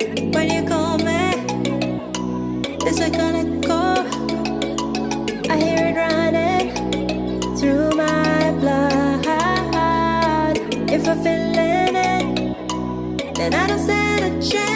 When you call me, it's like an echo. I hear it running through my blood. If I'm feeling it, then I don't stand a chance.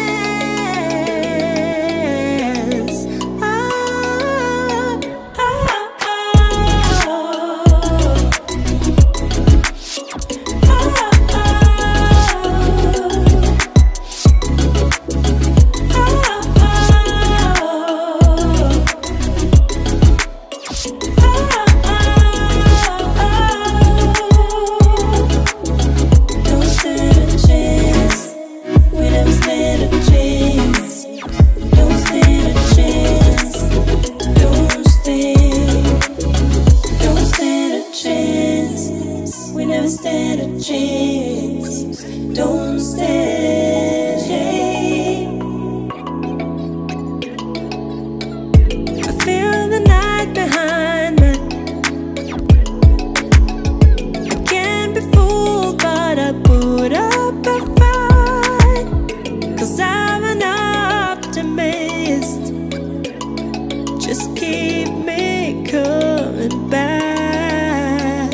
Just keep me coming back.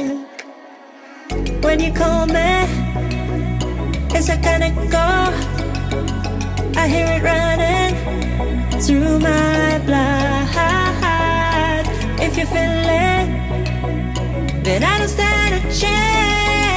When you call me, it's like an echo. I hear it running through my blood. If you feel it, then I don't stand a chance.